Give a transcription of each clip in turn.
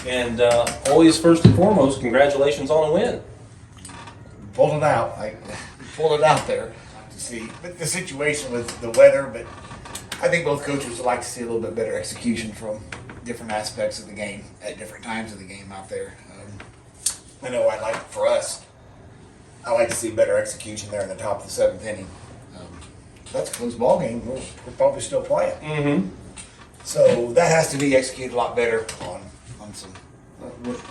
And always, first and foremost, congratulations on a win. Pulled it out. I pulled it out there to see the situation with the weather, but I think both coaches would like to see a little bit better execution from different aspects of the game at different times of the game out there. I know for us, I like to see better execution there in the top of the seventh inning. That's a close ball game. We're probably still playing. Mm-hmm. So that has to be executed a lot better on some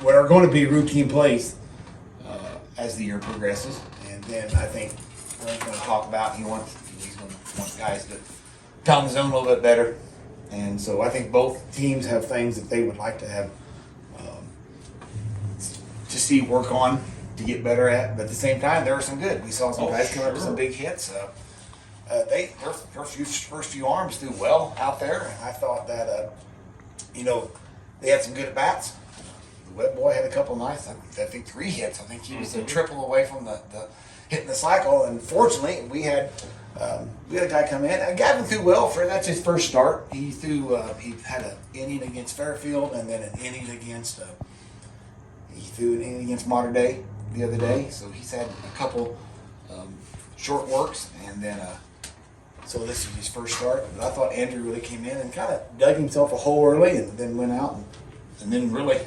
what are going to be routine plays as the year progresses. And then I think Frank's going to talk about he's going to want guys to pound the zone a little bit better. And so I think both teams have things that they would like to have to see work on to get better at. But at the same time, there are some good. We saw some guys come up with some big hits. Their first few arms threw well out there, and I thought that they had some good at bats. The Webb boy had a couple nice. I think 3 hits. I think he was a triple away from the hitting the cycle. And fortunately, we had a guy come in. Gavin threw well for that's his first start. He had an inning against Fairfield, and then an inning against Modern Day the other day. So he's had a couple short works, and then. So this is his first start. But I thought Andrew really came in and kind of dug himself a hole early, and then went out, and then really,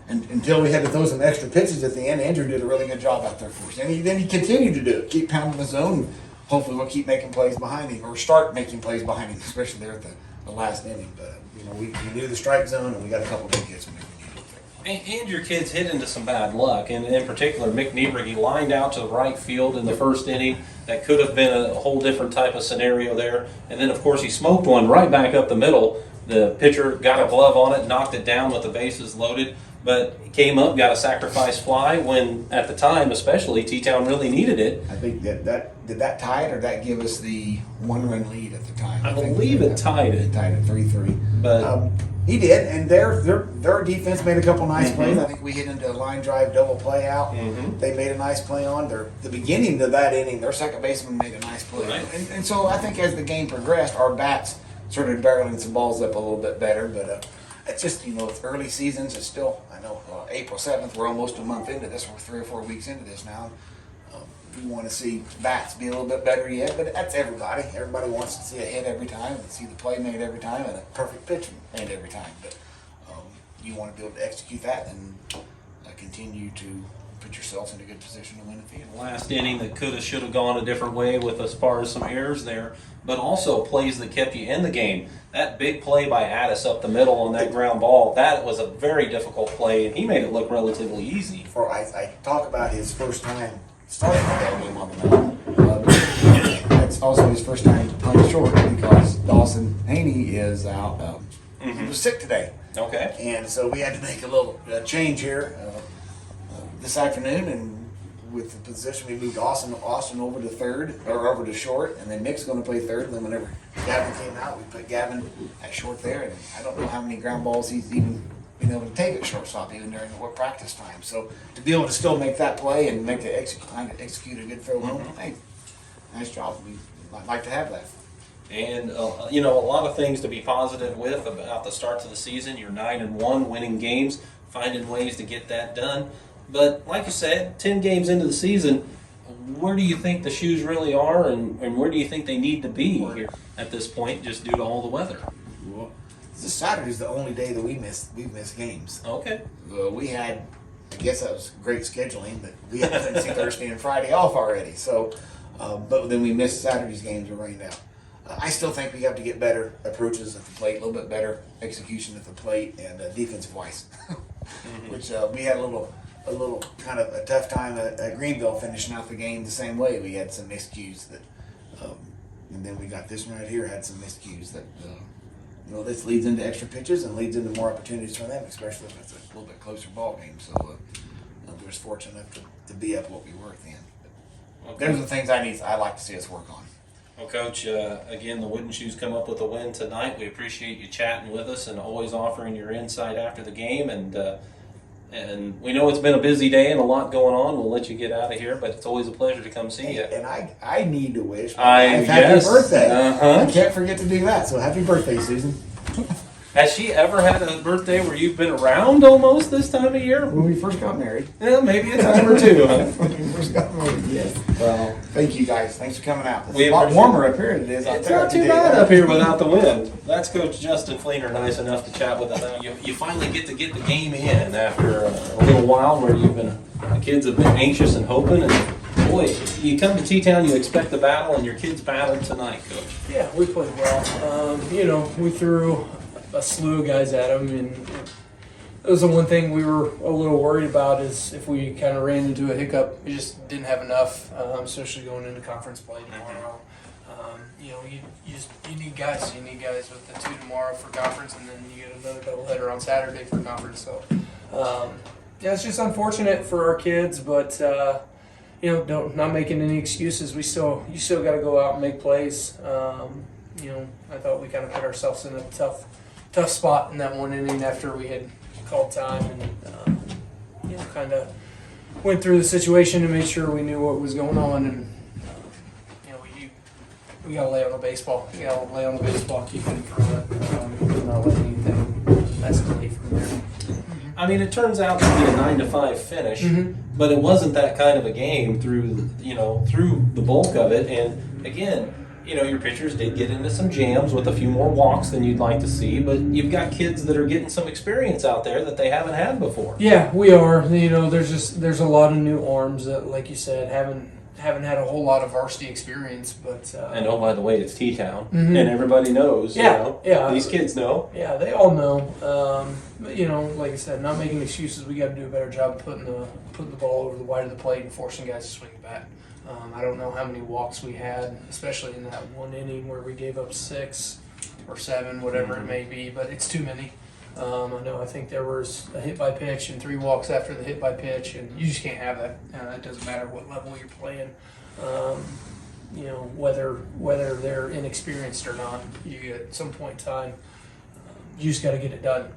and until we had to throw some extra pitches at the end, Andrew did a really good job out there for us. And then he continued to do it, keep pounding the zone. And hopefully, we'll keep making plays behind him, or start making plays behind him, especially there at the last inning. But we knew the strike zone, and we got a couple big hits when we needed it. And your kids hit into some bad luck, and in particular, Mick Nieberg, he lined out to the right field in the first inning. That could have been a whole different type of scenario there. And then, of course, he smoked one right back up the middle. The pitcher got a glove on it, knocked it down with the bases loaded, but he came up, got a sacrifice fly when, at the time especially, T-Town really needed it. I think did that tie it, or that give us the 1-run lead at the time? I believe it tied it. It tied it 3-3. But he did, and their defense made a couple nice plays. I think we hit into a line drive double play out. They made a nice play on the beginning of that inning. Their second baseman made a nice play, right. and so I think as the game progressed, our bats started barreling some balls up a little bit better. But it's just it's early seasons. It's still April 7th. We're almost a month into this. We're 3 or 4 weeks into this now. We want to see bats be a little bit better yet, but that's everybody. Everybody wants to see a hit every time, and see the play made every time, and a perfect pitch made every time. But you want to be able to execute that and continue to put yourself in a good position to win the field. Last inning that could have, should have gone a different way with as far as some errors there, but also plays that kept you in the game. That big play by Addis up the middle on that ground ball, that was a very difficult play, and he made it look relatively easy. I talk about his first time starting the ball game on the mound. That's also his first time playing short because Dawson Haney is out. He was sick today. Okay. And so we had to make a little change here this afternoon, and with the position we moved Austin over to third, or over to short, and then Nick's going to play third. And then whenever Gavin came out, we put Gavin at short there, and I don't know how many ground balls he's even been able to take at shortstop even during the practice time. So to be able to still make that play and make the execute a good throw home, hey, nice job. I'd like to have that. And a lot of things to be positive with about the start to the season. You're 9-1, winning games, finding ways to get that done. But like you said, 10 games into the season, where do you think the shoes really are, and where do you think they need to be here at this point, just due to all the weather? Well, this Saturday's the only day that we've missed games. Okay. We had, I guess that was great scheduling, but we had Wednesday, Thursday, and Friday off already. So, but then we missed Saturday's games and rained out. I still think we have to get better approaches at the plate, a little bit better execution at the plate, and defensive wise, which we had a little kind of a tough time at Greenville finishing out the game the same way. We had some miscues that, and then we got this one right here had some miscues that. This leads into extra pitches and leads into more opportunities for them, especially if it's a little bit closer ball game. So we were fortunate enough to be up what we were at the end. Okay. Those are the things I like to see us work on. Well, Coach, again, the Wooden Shoes come up with a win tonight. We appreciate you chatting with us and always offering your insight after the game. And we know it's been a busy day and a lot going on. We'll let you get out of here, but it's always a pleasure to come see you. And I need to wish my wife happy birthday. I can't forget to do that. So happy birthday, Susan. Has she ever had a birthday where you've been around almost this time of year? When we first got married. Yeah, maybe a time or two, huh? When we first got married, yes. Well, thank you guys. Thanks for coming out. It's We a lot appreciate warmer up here than it is out It's there. not too bad up here without the wind. That's Coach Justin Fleener, nice enough to chat with us. You finally get the game in after a little while where the kids have been anxious and hoping, and boy, you come to T-Town, you expect the battle, and your kids battled tonight, Coach. Yeah, we played well. We threw a slew of guys at them, and it was the one thing we were a little worried about is if we kind of ran into a hiccup, we just didn't have enough, especially going into conference play tomorrow. You need guys. You need guys with the 2 tomorrow for conference, and then you get another doubleheader on Saturday for conference. So, it's just unfortunate for our kids, but not making any excuses. You still got to go out and make plays. I thought we kind of put ourselves in a tough spot in that one inning after we had called time and kind of went through the situation and made sure we knew what was going on, and we got to lay on the baseball. You got to lay on the baseball, keep it in front, not let anything escalate from there. I mean, it turns out to be a 9-5 finish, but it wasn't that kind of a game through the bulk of it. And again, your pitchers did get into some jams with a few more walks than you'd like to see, but you've got kids that are getting some experience out there that they haven't had before. Yeah, we are. There's a lot of new arms that, like you said, haven't had a whole lot of varsity experience, but and oh, by the way, it's T-Town, and everybody knows. Yeah. These kids know. Yeah, they all know. Like I said, not making excuses. We got to do a better job of putting the ball over the wide of the plate and forcing guys to swing the bat. I don't know how many walks we had, especially in that one inning where we gave up 6 or 7, whatever it may be, but it's too many. I think there was a hit by pitch and 3 walks after the hit by pitch, and you just can't have that. It doesn't matter what level you're playing. Whether they're inexperienced or not, you at some point in time, you just got to get it done.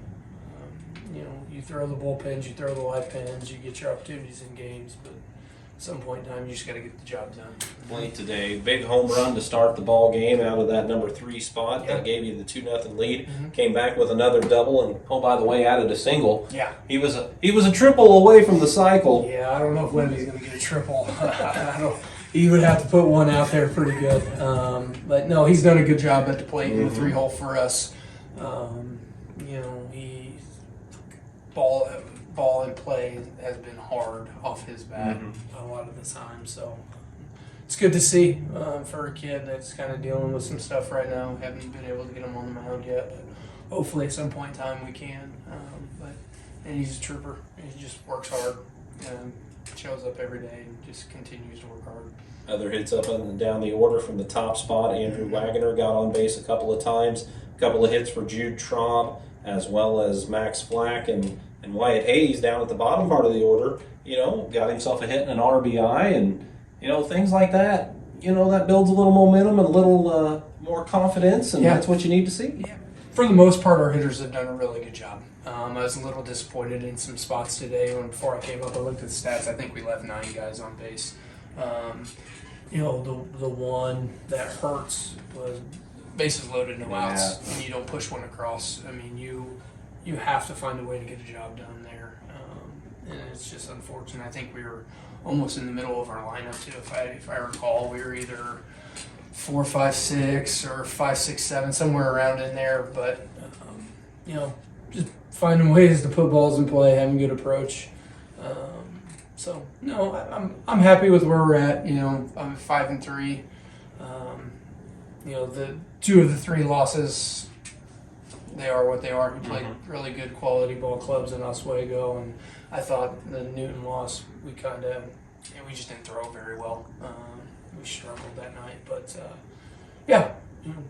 You throw the bullpens, you throw the live pens, you get your opportunities in games, but at some point in time, you just got to get the job done. Late today, big home run to start the ball game out of that number 3 spot. Yeah. That gave you the 2-0 lead. Came back with another double, and oh, by the way, added a single. Yeah. He was a triple away from the cycle. Yeah, I don't know if Levy's going to get a triple. He would have to put one out there pretty good. But no, he's done a good job at the plate in the 3-hole for us. He ball in play has been hard off his bat a lot of the time. So it's good to see for a kid that's kind of dealing with some stuff right now. Haven't been able to get him on the mound yet, but hopefully at some point in time we can. And he's a trooper. He just works hard and shows up every day and just continues to work hard. Other hits up and down the order from the top spot. Andrew Wagoner got on base a couple of times. A couple of hits for Jude Traub, as well as Max Flack and Wyatt Hayes down at the bottom part of the order. Got himself a hit and an RBI, and things like that. That builds a little momentum and a little more confidence, and that's what you need to see. Yeah. For the most part, our hitters have done a really good job. I was a little disappointed in some spots today. Before I came up, I looked at the stats. I think we left 9 guys on base. The one that hurts was bases loaded, no outs, and you don't push one across. I mean, you have to find a way to get a job done there, and it's just unfortunate. I think we were almost in the middle of our lineup too. If I recall, we were either 4, 5, 6 or 5, 6, 7, somewhere around in there. But just finding ways to put balls in play, having good approach. I'm happy with where we're at. I'm 5-3. The 2 of the 3 losses, they are what they are. We played really good quality ball clubs in Oswego, and I thought the Newton loss, we just didn't throw very well. We struggled that night, but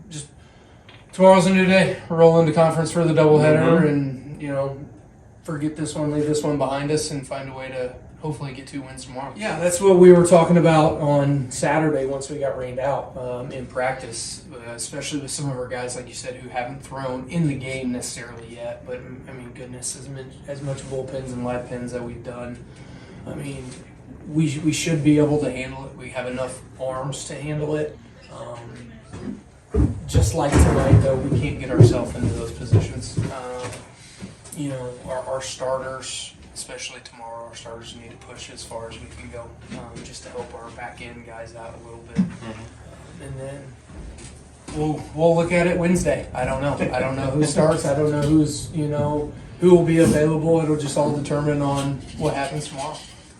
just tomorrow's a new day. Roll into conference for the doubleheader, and forget this one, leave this one behind us, and find a way to hopefully get 2 wins tomorrow. Yeah, that's what we were talking about on Saturday once we got rained out in practice, especially with some of our guys, like you said, who haven't thrown in the game necessarily yet. But, I mean, goodness, as much bullpens and live pens that we've done, I mean, we should be able to handle it. We have enough arms to handle it. just like tonight, though, we can't get ourselves into those positions. You know, our starters, especially tomorrow, our starters need to push as far as we can go, just to help our back end guys out a little bit. And then we'll look at it Wednesday. I don't know. I don't know who starts. I don't know who's, you know, who will be available. It'll just all determine on what happens tomorrow.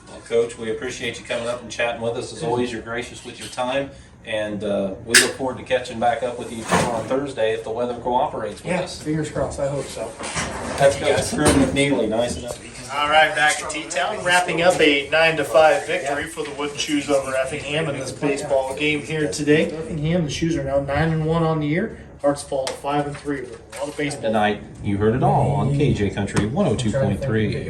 Well, Coach, we appreciate you coming up and chatting with us. As always, you're gracious with your time. And we look forward to catching back up with you on Thursday if the weather cooperates with us. Fingers crossed. I hope so. That's Coach Drew McNeely. Nice enough. All right, back at T-Town, wrapping up a 9-5 victory for the Wooden Shoes over Effingham in this baseball game here today. Effingham, the Shoes are now 9-1 on the year. Hearts fall to 5-3 with a lot of baseball. Tonight, you heard it all on KJ Country 102.3.